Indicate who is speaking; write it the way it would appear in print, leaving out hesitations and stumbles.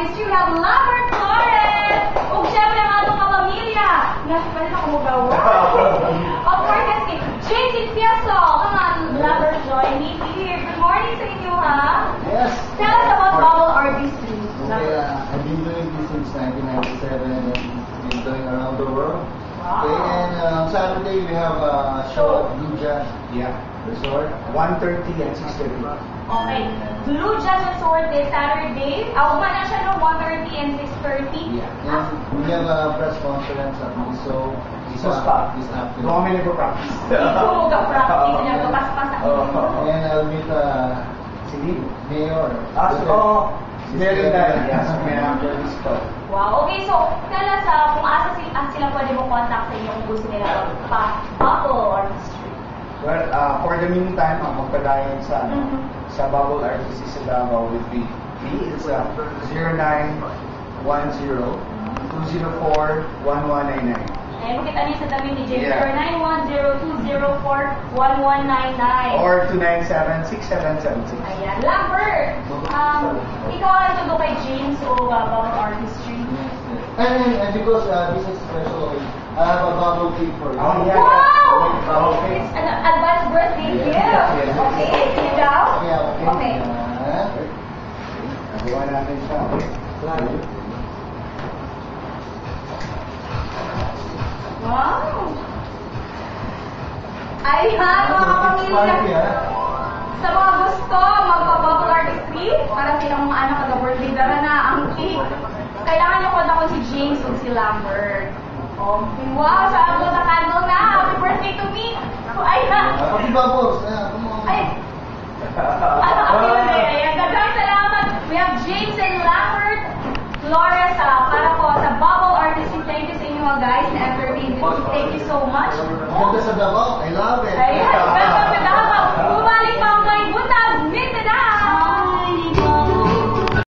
Speaker 1: Artistry, we have Lambert Flores! Ug syempre ang atong kapamilya! Nasa pa rin ako magawa. Of course, kasi James Ipieso, ang atong Lambert Joy, meet here. Good morning sa inyo, ha?
Speaker 2: Yes.
Speaker 1: Tell us about Bubble Artistry.
Speaker 2: Okay, I've been doing this since 1997 and been doing around the world.
Speaker 1: Wow.
Speaker 2: Okay, and Saturday we have a show at Blue Jazz Resort, 1:30 and 6:30.
Speaker 1: Okay. Blue Jazz Resort this Saturday. Ako man na siya no, 1:30 and 6:30.
Speaker 2: And we have a press conference at Miso this afternoon.
Speaker 3: Normally go practice.
Speaker 1: Ito mo ka-practice niya, kapaspas ako.
Speaker 2: And I'll meet si Mayor.
Speaker 3: Meron na. Yes, meron na this call.
Speaker 1: Wow. Okay, so tell us kung asa sila pwede mo contact sa inyo kung gusto nila pa-bubble artistry.
Speaker 3: Well, for the meantime, ang magpadayon sa sa Bubble Artistry sa Davao would be it's 0910-204-1199.
Speaker 1: Ayan, makita niyo sa dami ni James,
Speaker 3: Yeah.
Speaker 1: 0910-204-1199.
Speaker 3: Or 297-6776.
Speaker 1: Ayan. Lambert, ikaw ang tudo kay James o Bubble Artistry?
Speaker 2: And because this is special, I have a bubble cake for you.
Speaker 3: Oh, yeah.
Speaker 1: Wow!
Speaker 3: Okay.
Speaker 1: It's an advanced birthday gift.
Speaker 3: Yes.
Speaker 1: Okay, sige daw?
Speaker 2: Yeah,
Speaker 1: Okay.
Speaker 2: okay.
Speaker 3: Nagawa natin siya.
Speaker 1: Wow! Ayan, mga kapamilya. Sa mga gusto, magpa-bubble artistry, para silang mga anak mag-birthday dara na ang cake. Kailangan niyo kontak ko si James o si Lambert. Okay, wow, sa ako na candle na. Happy birthday to me. Ayan.
Speaker 2: Happy bubbles. Come on.
Speaker 1: Ay. Ayan, daghang salamat. We have James and Lambert Flores para po sa Bubble Artistry. Thank you sa inyo guys na entertain. Thank you so much.
Speaker 2: Ganda sa Davao. I love it.
Speaker 1: Ayan.